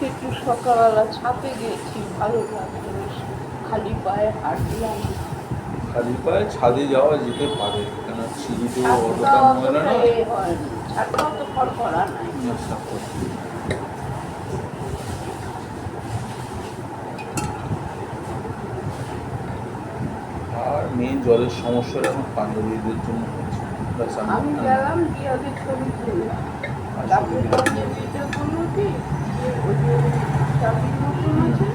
একটু সকালবেলা ছাদে গেছি, ভালো লাগছে, বেশ খালি পায়ে হাঁটলাম। খালি পায়ে ছাদে যাওয়া যেতে পারে, কেন সিঁড়ি তো অতটা ময়লা না। ছাদটাও তো খড়খড়া নাই। আর মেন জলের সমস্যাটা এখন পাঞ্জাবিদের জন্য হচ্ছে। আমি গেলাম গিয়ে আগে ছবি তুললাম, তারপরে পাঞ্জাবিটা করলো কি, যে ওই যে চাবির মতন আছে,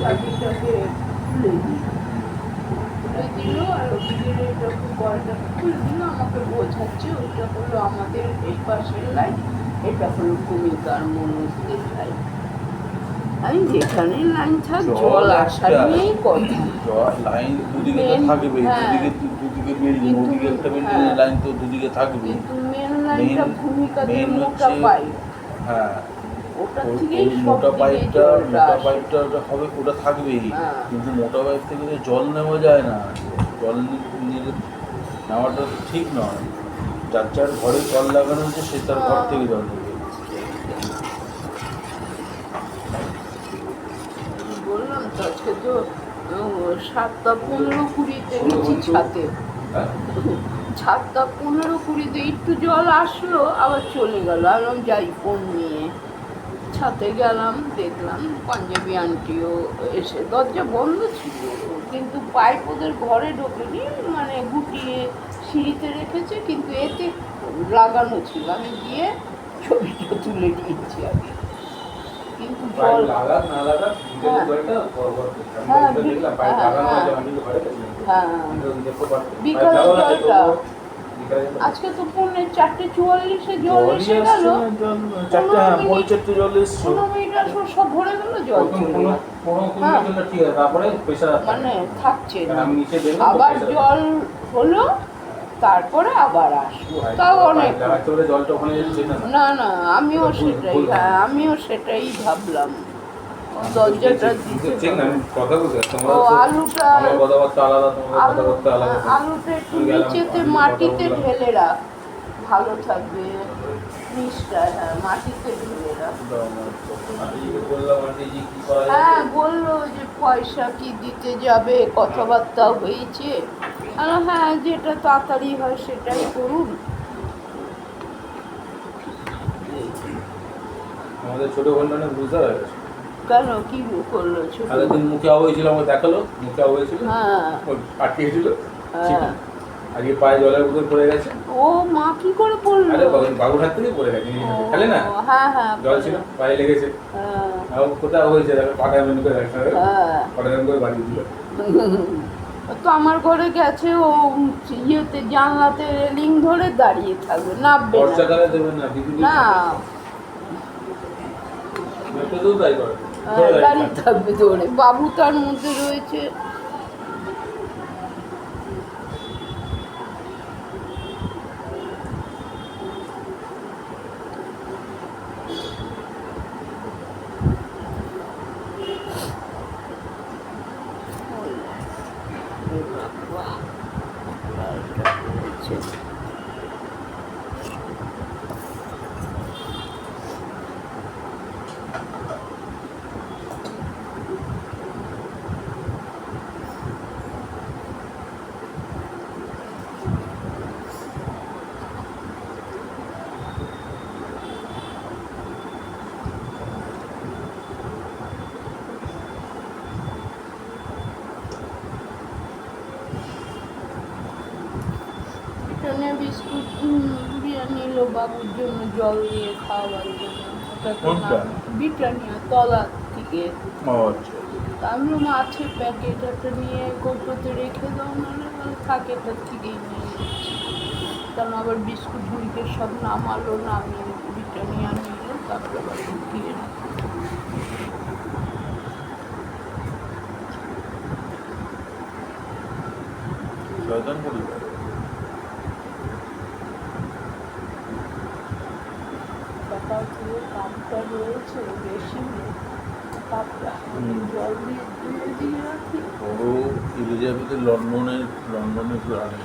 চাবিটাকে খুলে দিই, খুলে দিল আর ওদিকে যখন কলটাকে খুলে দিল আমাকে বোঝাচ্ছে ওইটা হলো আমাদের এই পাশের লাইন, এটা হলো ভূমিকার মনস্তির লাইন। আমি যেখানে লাইন থাক জল আসা নিয়েই কথা। লাইন দুদিকে তো থাকবে, দুদিকে বিল্ডিং, ওদিকে একটা বিল্ডিং এর লাইন তো দুদিকে থাকবে, কিন্তু মেন লাইনটা ভূমিকাতে মোটা পাইপ। হ্যাঁ, ওটা থেকেই মোটা পাইপটা হবে, ওটা থাকবেই। কিন্তু মোটা পাইপ থেকে তো জল নেওয়া যায় না, জল নিলে নেওয়াটা ঠিক নয়। যার যার ঘরে জল লাগানো হচ্ছে সে তার ঘর থেকে জল নেবে। বললাম তো আজকে তো 7:15-20 গেছি ছাদে, 7:15-20 একটু জল আসলো আবার চলে গেল। আমি যাই ফোন নিয়ে ছাদে গেলাম, দেখলাম পাঞ্জাবি আন্টিও এসে, দরজা বন্ধ ছিল কিন্তু পাইপ ওদের ঘরে ঢোকেনি, মানে গুটিয়ে সিঁড়িতে রেখেছে, কিন্তু এতে লাগানো ছিল। আমি গিয়ে ছবিটা তুলে নিয়েছি আগে, কিন্তু জল বিকাল জলটা আজকে তো 4:44 জল এসে গেল, 15 মিনিট আসো সব ভরে গেল জল, মানে থাকছে না। আবার জল হলো তারপরে আবার আসলো, তাও অনেক। না না, আমিও সেটাই ভাবলাম। দরজাটা আলুটা একটু নিচেতে মাটিতে ঢেলে রাখ, ভালো থাকবে জিনিসটা। হ্যাঁ, মাটিতে ঢেলে রাখ। হ্যাঁ, বললো যে পয়সা কি দিতে যাবে, কথাবার্তা হয়েছে। হ্যাঁ, যেটা তাড়াতাড়ি হয় সেটাই করুন। আমাদের ছোট বোনটা বুঝতে পারে কেন কি করলো? দিন মুখে হয়েছিল, আমাকে দেখালো মুখে হয়েছিল, পাঠিয়েছিল, আজকে পায়ে জলের বোতল পড়ে গেছে। ও মা কি করে পড়লো? আরে বাবুর হাত থেকে পড়ে গেছে, খেলে না, জল ছিল পায়ে লেগেছে, কোথাও হয়েছে, পাটা এমন করে রাখতে হবে, পাটা এমন করে বাড়িয়ে দিল। তো আমার ঘরে গেছে, ও ইয়েতে জানলাতে রেলিং ধরে দাঁড়িয়ে থাকবে, নামবে বর্ষাকালে দেবে না, না দাঁড়িয়ে থাকবে ধরে। বাবু তার মধ্যে রয়েছে। বিস্কুট নিল বাবুর জন্য, জল দিয়ে খাওয়ার জন্য। ব্রিটানিয়া তলা থেকে। আমি আছে প্যাকেট, একটা নিয়ে কৌটোতে রেখে দাও, নাহলে থাকে তার থেকেই নিয়ে নিচ্ছি। কারণ আবার বিস্কুট গুলিকে সব নামালো, নামিয়ে ব্রিটানিয়া নিল, তারপরে আবার ঢুকিয়ে সকাল থেকে কাপটা রয়েছে বেশি, কাপটা জল দিয়ে ধুয়ে দিয়ে রাখি। ও এলিজাবেথের লন্ডনে প্রাণী।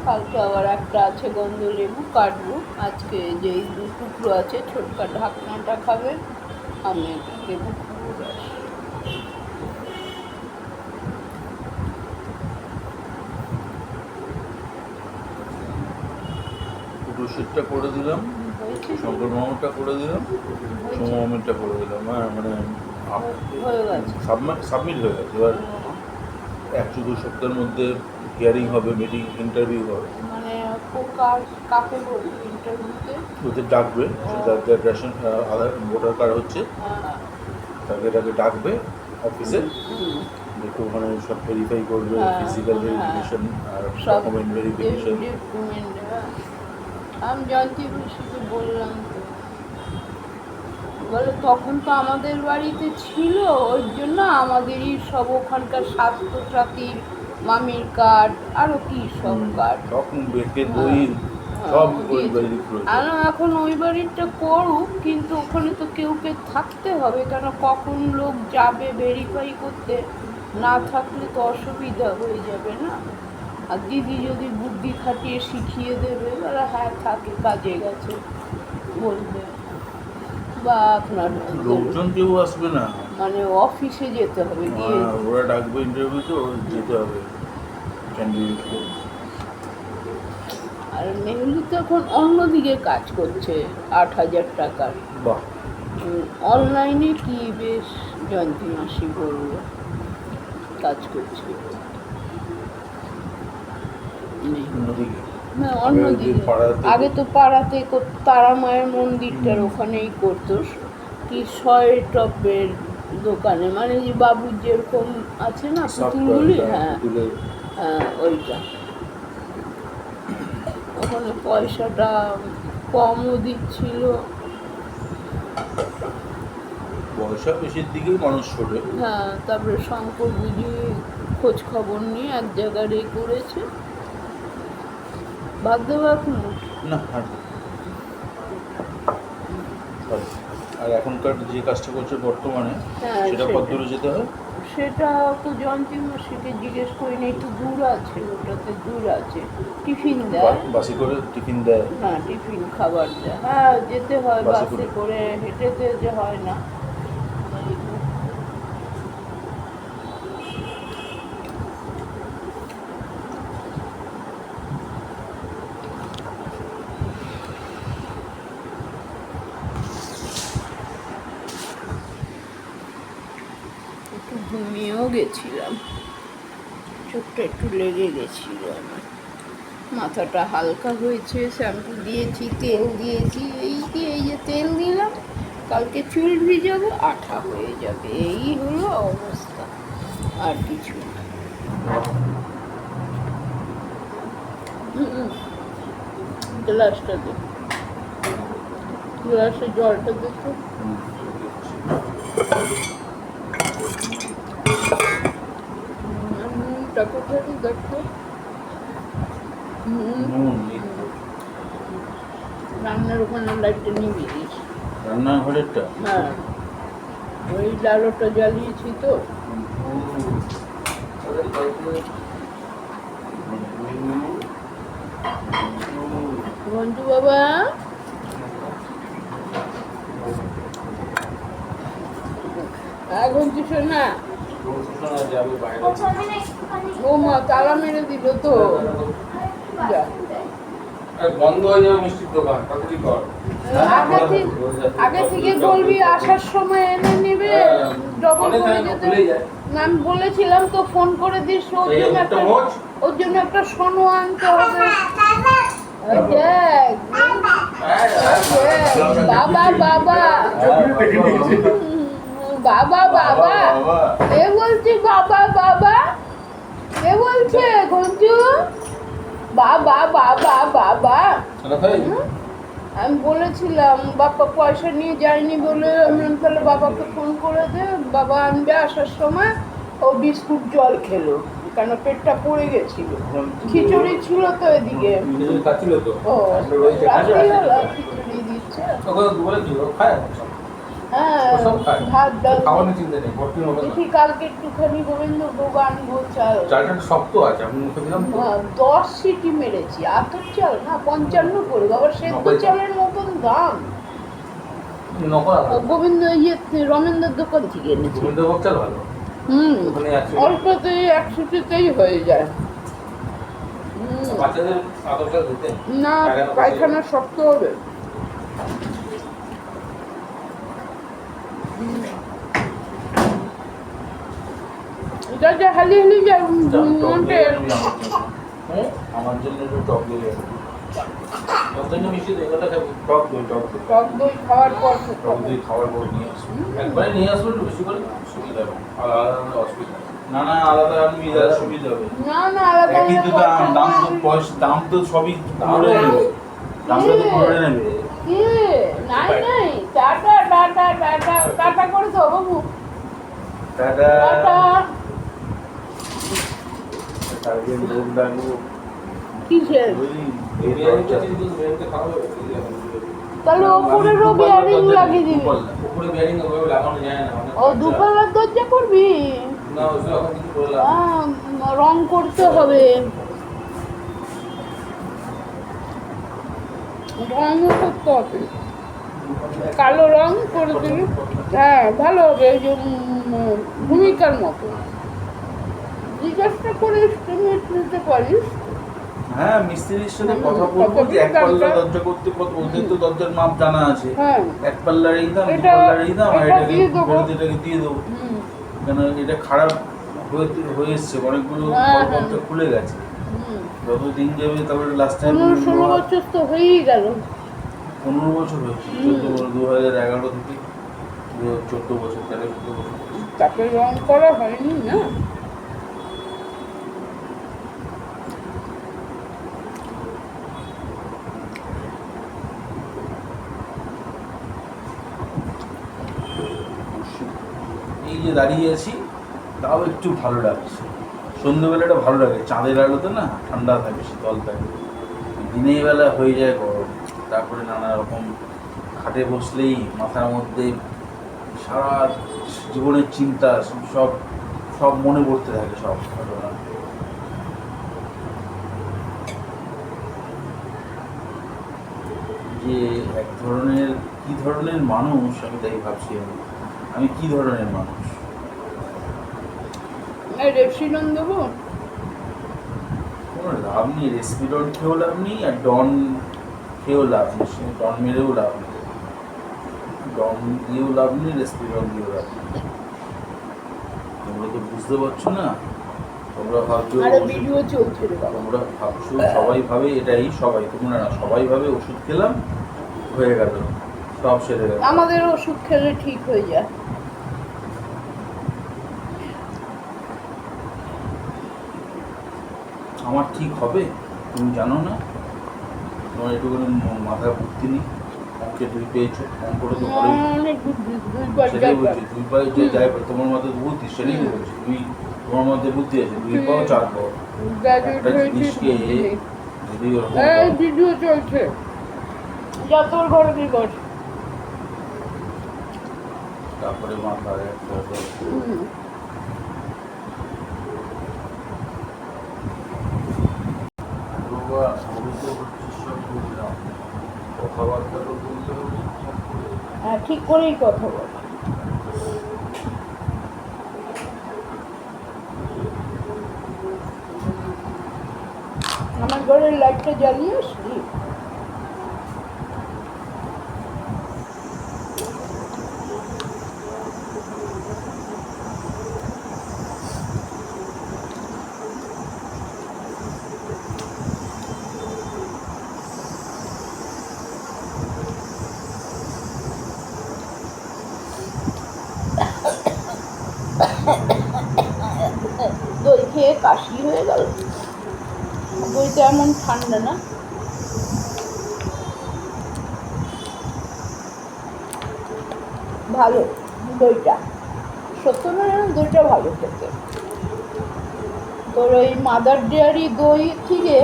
কালকে আবার একটা আছে গন্ধ লেবু কাটবো। আজকে যেই দু টুকরো আছে ছোটকা ঢাকনাটা খাবে, আমি একটা লেবু খাবো ব্যাস। রসিদটা করে দিলাম, হয়েছে? শঙ্কর মামাটা করে দিলাম, সোমা মামিরটা করে দিলাম। হ্যাঁ মানে হয়ে গেছে। সাবমিট হয়ে গেছে। এবার 1-2 সপ্তাহের মধ্যে হিয়ারিং হবে, মিটিং ইন্টারভিউ হবে। মানে কার কাকে বলবো ইন্টারভিউতে? ওদের ডাকবে, যাদের রেশন আধার ভোটার কার্ড হচ্ছে তাকে ডাকবে অফিসে, দেখে ওখানে সব ভেরিফাই করবে, ফিজিক্যাল ভেরিফিকেশন আর ডকুমেন্ট ভেরিফিকেশন। আমি জয়ন্তী বসুকে বললাম তো, বলে তখন তো আমাদের বাড়িতে ছিল, ওই জন্য আমাদেরই সব ওখানকার স্বাস্থ্যসাথীর মামির কার্ড আরও কি সব কার্ড সব বেকের বই সব ওই বাড়ির প্রয়োজন। আর এখন ওই বাড়িটা করুক, কিন্তু ওখানে তো কেউ থাকতে হবে, কেন কখন লোক যাবে ভেরিফাই করতে, না থাকলে তো অসুবিধা হয়ে যাবে না। আর দিদি যদি বুদ্ধি খাটিয়ে শিখিয়ে দেবে, বলে হ্যাঁ থাকে কাজে গেছে বলবে, বা আপনার লোকজন কেউ আসবে না, মানে অফিসে যেতে হবে গিয়ে, ওরা ডাকবে ইন্টারভিউতে, ওরা যেতে হবে ক্যান্ডিডেটকে। আর মেহুলি তো এখন অন্যদিকে কাজ করছে 8,000 টাকার। বাহ, অনলাইনে কি বেশ জয়ন্তী মাসি বলল কাজ করছে। অন্যদিকে হ্যাঁ অন্যদিকে, আগে তো পাড়াতে তারা মায়ের মন্দিরটার ওখানেই করতো, কি শয় টপের দোকানে, মানে যে বাবুর যেরকম আছে না পুতুলগুলি, হ্যাঁ হ্যাঁ ওইটা। ওখানে পয়সাটা কমও দিচ্ছিল, পয়সা বেশির দিকেই মানুষ ছোটে। হ্যাঁ। তারপরে শঙ্কর বুঝি খোঁজ খবর নিয়ে এক জায়গায় করেছে, বাদ দেবো এখন না। আর এখনকার যে কাজটা করছে বর্তমানে, সেটা কত দূরে যেতে হয়? সেটা তো জয়ন্তী মাসিকে জিজ্ঞেস করি না, একটু দূর আছে, ওটাতে দূর আছে। টিফিন দেয়, বাসে করে টিফিন দেয়? না টিফিন খাবার দেয়, হ্যাঁ যেতে হয় বাসে করে, হেঁটেতে যে হয় না। একটু ঘুমিয়েও গেছিলাম, চোখটা একটু লেগে গেছিল আমার, মাথাটা হালকা হয়েছে, শ্যাম্পু দিয়েছি, তেল দিয়েছি, এই যে তেল দিলাম, কালকে চুল ভিজাবো, আঠা হয়ে যাবে, এই হলো অবস্থা, আর কিছু না। গ্লাসটা দে, গ্লাসে জলটা দেখো। নুনটা কোথায় দেখো, রান্নার ওখানে লাইটটা নিভিয়ে দিয়েছি, রান্নাঘরেরটা? হ্যাঁ ওই লালোটা জ্বালিয়েছি তো। বন্ধু বাবা, এখন কিছু না, ও মা তালা মেরে দিল তো, যা। বন্ধ হয়ে যাবে মিষ্টির দোকান, তাড়াতাড়ি কর। আগে থেকে বলবি, আসার সময় এনে নেবে, ডবল করে যেতে। আমি বলেছিলাম তো ফোন করে দিস, ওর জন্য একটা সোনো আনতে হবে। দেখ বাবা বাবা বাবা বাবা, এ বলছি বাবা বাবা, এ বলছে ঘন্টু বাবা বাবা বাবা। আমি বলেছিলাম বাবা পয়সা নিয়ে যায়নি বলে, আমি তাহলে বাবাকে ফোন করে দে, বাবা আনবে আসার সময়। ও বিস্কুট জল খেলো, কেন পেটটা পড়ে গেছিল, খিচুড়ি ছিল তো এদিকে, ও খিচুড়ি দিচ্ছে। হ্যাঁ, ওসব খায় ভাত ডাল খাওয়ানোর চিন্তা নেই ভর্তি হবে না দেখি কালকে একটুখানি গোবিন্দ ভোগ আনবো চাল। চালটা শক্ত আছে আমি মুখে দিলাম তো 10 সিটি মেরেছি, আতর চাল না 55 করে, বাবা সেদ্ধ 90 চালের মতন দাম। নকল আলাদা গোবিন্দ রমেন্দ্রের দোকান থেকে এনেছি। গোবিন্দভোগ চাল ভালো হুম, ওখানে আছে অল্পতেই 100-তেই হয়ে যায়। বাচ্চাদের আদর চাল দিতে না, পায়খানা শক্ত হবে। এটা যে হালি হালি যায় মনটে। আমার জন্য একটু টক দই আছে। টক দই না মিষ্টি দই ওটা খাবো? টক দই টক দই খাওয়ার পর টক দই খাওয়ার পর নিয়ে আসবো। একবারে নিয়ে আসবো একটু বেশি করে সুবিধা হবে। আলাদা আলাদা অসুবিধা না না আলাদা আনবি দাদা সুবিধা হবে। না না আলাদা একই তো দাম তো পয়সা দাম তো সবই ধরে নেবে। দামটা তো ধরে নেবে। কি নাই নাই, টাটা টাটা টাটা টাটা করে দাও বাবু, টাটা। টাটা। কালকে লোক ডাকবো। কিসের? বুঝলি? বিরিয়ানিটা কিন্তু বিরিয়ানিতে খাওয়া যাবে তাহলে ওপরে বিয়ারিং লাগিয়ে দিবি। উপরে বিরিয়ানি ওভাবে লাগানো যায় না ও দুপাল্লার দরজা করবি? না ওসব এখন কিছু করে লাভ নেই। রং করতে হবে, রঙও করতে হবে, কালো রং করে দিবি। হ্যাঁ ভালো হবে, ওই যে ভূমিকার মতো। জিজ্ঞাসা করে এস্টিমেট নিতে পারিস। হ্যাঁ মিস্ত্রির সাথে কথা বলবো যে এক পাল্লা দরজা করতে কত, ওদের তো দরজার মাপ জানা আছে। হ্যাঁ এক পাল্লার এই দাম, দু এটা- পাল্লার এই দাম, আর এটা এটাকে দিয়ে দেবো। এটাকে দিয়ে দেবো। হুম, কেন এটা খারাপ হয়ে এসছে, অনেকগুলো হ্যাঁ, দরজা খুলে গেছে। হুম। যত দিন যাবে তারপরে লাস্ট টাইম 15-16 বছর তো হয়েই গেল। 15 বছর হয়েছে, 2011 থেকে 14 বছর, 13-14 বছর। তাকে রং করা হয়নি না। এই যে দাঁড়িয়ে আছি তাও একটু ভালো লাগছে। সন্ধ্যেবেলাটা ভালো লাগে, চাঁদের আলোতে না ঠান্ডা থাকে, শীতল থাকে। দিনের বেলা হয়ে যায় গরম। তারপরে নানা রকম খাটে বসলেই মাথার মধ্যে সারা জীবনের চিন্তা সব সব মনে পড়তে থাকে, সব ঘটনা। যে এক ধরনের কি ধরনের মানুষ আমি তাই ভাবছি, আমি কি ধরনের মানুষ। রেপসিলন দেবো? কোনো লাভ নেই, রেসপিডন খেয়েও লাভ নেই, আর ডন খেয়েও লাভ নেই, ডন মেরেও লাভ নেই, ডন দিয়েও লাভ নেই, রেসপিডন দিয়েও লাভ নেই। তোমরা তো বুঝতে পারছো না, তোমরা ভাবছো আরে ভিডিও চলছে রে বাবা। তোমরা ভাবছো সবাই ভাবে এটাই, সবাই, তোমরা না, সবাই ভাবে ওষুধ খেলাম হয়ে গেল, সব সেরে গেল। আমাদের ওষুধ খেলে ঠিক হয়ে যায়। আমার ঠিক হবে তুমি জানো না? তোমার একটুখানি মাথায় বুদ্ধি নেই? অঙ্কে 2 পেয়েছো, অঙ্কটা তো ভালোই, অনেক দুইবার সেটাই যাবার। বলছি, 2 পাই যে যাই পাই, তোমার মধ্যে বুদ্ধি, সেটাই তো বলছি। তোমার মধ্যে বুদ্ধি আছে, 2 পাও 4 পাও। গ্রাজুয়েট একটা হয়েছে জিনিসকে যদি ওরকম এই করো, ভিডিও চলছে, যা তোর ঘরে কি কর। তারপরে মাথায় একটা হুম। বাবা, আমি তো হচ্ছে সব বুঝলাম, কথাবার্তা তো বলতে হবে। হ্যাঁ ঠিক করেই কথা বল। আমার ঘরের লাইটটা জ্বালিয়ে আসলি? দই খেয়ে কাশি হয়ে গেল। দইটা এমন ঠান্ডা না। ভালো দইটা, সত্যনারায়ণ দইটা ভালো খেতে। তোর ওই মাদার ডেয়ারি দই থেকে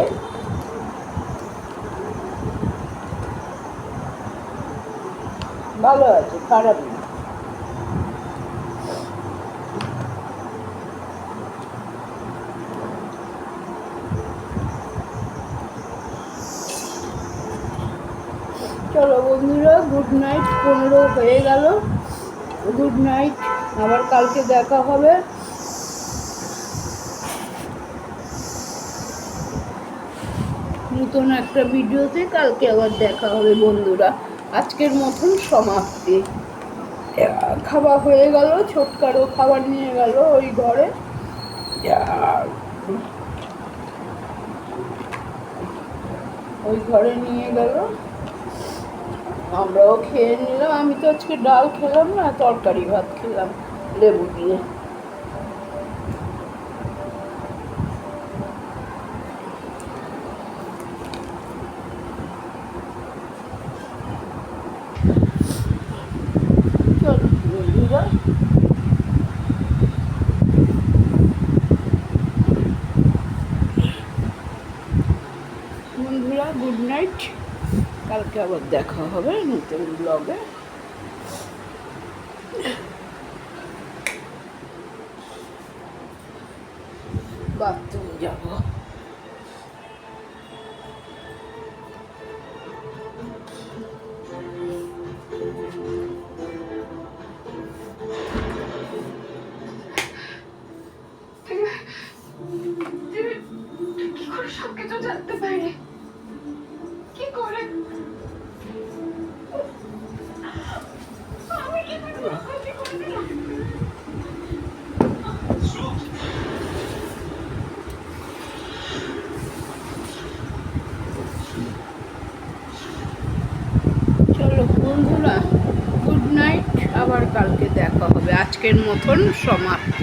ভালো আছে, খারাপ না। বন্ধুরা, গুড নাইট। 15 হয়ে গেল। গুড নাইট, আবার কালকে দেখা হবে। নতুন একটা ভিডিওতে কালকে আবার দেখা হবে বন্ধুরা। আজকের মতন সমাপ্তি। খাওয়া হয়ে গেল, ছোটকারও খাবার নিয়ে গেল ওই ঘরে। ওই ঘরে নিয়ে গেল, আমরাও খেয়ে নিলাম। আমি তো আজকে ডাল খেলাম না, তরকারি ভাত খেলাম লেবু দিয়ে। চলো বন্ধুরা, গুড নাইট। কালকে আবার দেখা হবে নতুন ব্লগে। বাথরুম যাবো। কি করে সবকিছু জানতে পারে? কি করে? আমি কি করে ক্ষতি করে দিলাম? চলো বন্ধুরা, গুড নাইট। আবার কালকে দেখা হবে। আজকের মতন সমাপ্ত।